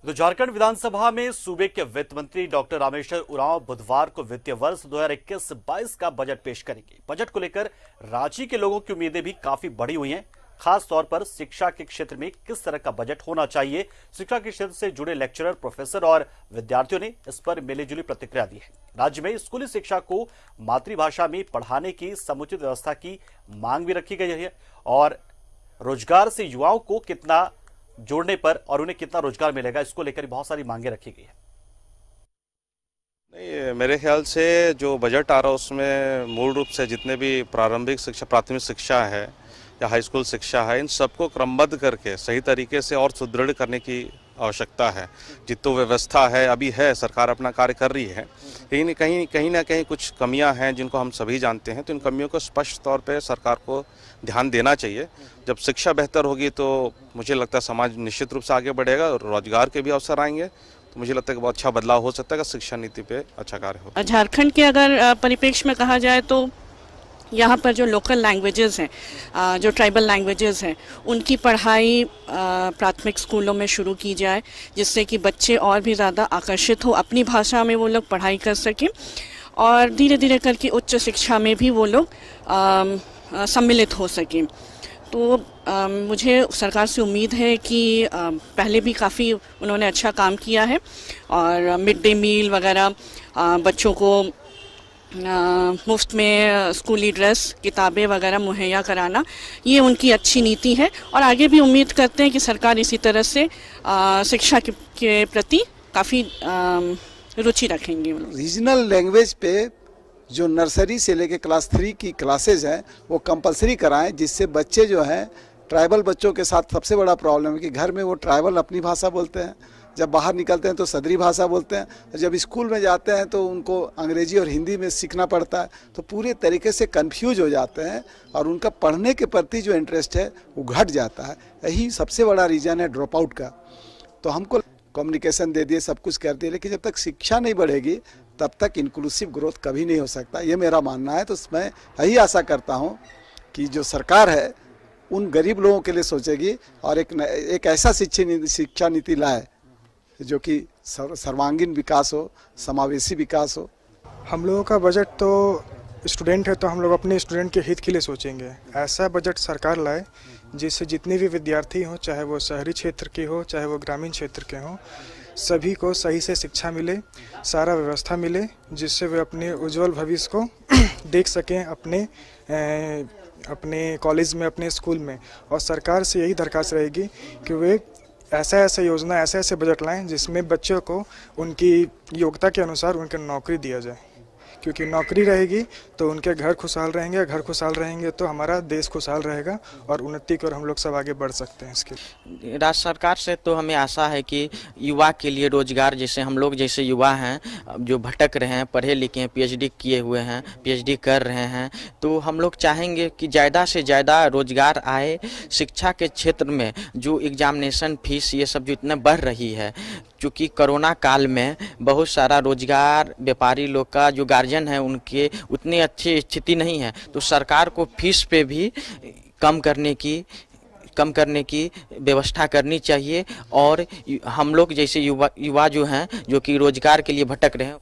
तो झारखंड विधानसभा में सूबे के वित्त मंत्री डॉक्टर रामेश्वर उरांव बुधवार को वित्तीय वर्ष 2021-22 का बजट पेश करेंगे। बजट को लेकर रांची के लोगों की उम्मीदें भी काफी बढ़ी हुई हैं। खास तौर पर शिक्षा के क्षेत्र में किस तरह का बजट होना चाहिए, शिक्षा के क्षेत्र से जुड़े लेक्चरर, प्रोफेसर और विद्यार्थियों ने इस पर मिलीजुली प्रतिक्रिया दी है। राज्य में स्कूली शिक्षा को मातृभाषा में पढ़ाने की समुचित व्यवस्था की मांग भी रखी गई है और रोजगार से युवाओं को कितना जोड़ने पर और उन्हें कितना रोजगार मिलेगा, इसको लेकर बहुत सारी मांगे रखी गई है। नहीं, मेरे ख्याल से जो बजट आ रहा है उसमें मूल रूप से जितने भी प्रारंभिक शिक्षा, प्राथमिक शिक्षा है या हाई स्कूल शिक्षा है, इन सबको क्रमबद्ध करके सही तरीके से और सुदृढ़ करने की आवश्यकता है। जितनी व्यवस्था है अभी है, सरकार अपना कार्य कर रही है, कहीं ना कहीं कुछ कमियां हैं जिनको हम सभी जानते हैं। तो इन कमियों को स्पष्ट तौर पे सरकार को ध्यान देना चाहिए। जब शिक्षा बेहतर होगी तो मुझे लगता है समाज निश्चित रूप से आगे बढ़ेगा और रोजगार के भी अवसर आएंगे। तो मुझे लगता है कि बहुत अच्छा बदलाव हो सकता है कि शिक्षा नीति पे अच्छा कार्य हो। झारखंड के अगर परिप्रेक्ष्य में कहा जाए तो यहाँ पर जो लोकल लैंग्वेजेस हैं, जो ट्राइबल लैंग्वेजेस हैं, उनकी पढ़ाई प्राथमिक स्कूलों में शुरू की जाए, जिससे कि बच्चे और भी ज़्यादा आकर्षित हो, अपनी भाषा में वो लोग पढ़ाई कर सकें और धीरे धीरे करके उच्च शिक्षा में भी वो लोग सम्मिलित हो सकें। तो मुझे सरकार से उम्मीद है कि पहले भी काफ़ी उन्होंने अच्छा काम किया है और मिड डे मील वगैरह, बच्चों को मुफ्त में स्कूली ड्रेस, किताबें वगैरह मुहैया कराना, ये उनकी अच्छी नीति है और आगे भी उम्मीद करते हैं कि सरकार इसी तरह से शिक्षा के प्रति काफ़ी रुचि रखेंगे। रीजनल लैंग्वेज पे जो नर्सरी से लेके क्लास 3 की क्लासेज हैं वो कंपलसरी कराएं, जिससे बच्चे जो हैं, ट्राइबल बच्चों के साथ सबसे बड़ा प्रॉब्लम है कि घर में वो ट्राइबल अपनी भाषा बोलते हैं, जब बाहर निकलते हैं तो सदरी भाषा बोलते हैं, जब स्कूल में जाते हैं तो उनको अंग्रेजी और हिंदी में सीखना पड़ता है, तो पूरे तरीके से कंफ्यूज हो जाते हैं और उनका पढ़ने के प्रति जो इंटरेस्ट है वो घट जाता है। यही सबसे बड़ा रीज़न है ड्रॉप आउट का। तो हमको कम्युनिकेशन दे दिए, सब कुछ कर दिए, लेकिन जब तक शिक्षा नहीं बढ़ेगी तब तक इंक्लूसिव ग्रोथ कभी नहीं हो सकता, ये मेरा मानना है। तो मैं यही आशा करता हूँ कि जो सरकार है उन गरीब लोगों के लिए सोचेगी और एक ऐसा शिक्षा नीति लाए जो कि सर्वांगीण विकास हो, समावेशी विकास हो। हम लोगों का बजट तो स्टूडेंट है तो हम लोग अपने स्टूडेंट के हित के लिए सोचेंगे। ऐसा बजट सरकार लाए जिससे जितने भी विद्यार्थी हों, चाहे वो शहरी क्षेत्र के हो चाहे वो ग्रामीण क्षेत्र के हों, सभी को सही से शिक्षा मिले, सारा व्यवस्था मिले, जिससे वे अपने उज्जवल भविष्य को देख सकें अपने कॉलेज में, अपने स्कूल में। और सरकार से यही दरख्वास्त रहेगी कि वे ऐसा योजना, ऐसे बजट लाएं जिसमें बच्चों को उनकी योग्यता के अनुसार उनकी नौकरी दिया जाए, क्योंकि नौकरी रहेगी तो उनके घर खुशहाल रहेंगे, घर खुशहाल रहेंगे तो हमारा देश खुशहाल रहेगा और उन्नति की ओर हम लोग सब आगे बढ़ सकते हैं। इसके राज्य सरकार से तो हमें आशा है कि युवा के लिए रोजगार, जैसे हम लोग जैसे युवा हैं जो भटक रहे हैं, पढ़े लिखे हैं, पीएचडी किए हुए हैं, पीएचडी कर रहे हैं, तो हम लोग चाहेंगे कि ज़्यादा से ज़्यादा रोजगार आए। शिक्षा के क्षेत्र में जो एग्जामिनेशन फीस ये सब जो इतना बढ़ रही है, क्योंकि कोरोना काल में बहुत सारा रोजगार व्यापारी लोग का जो गार्जियन है उनके उतनी अच्छी स्थिति नहीं है, तो सरकार को फीस पे भी कम करने की व्यवस्था करनी चाहिए और हम लोग जैसे युवा जो हैं जो कि रोजगार के लिए भटक रहे हैं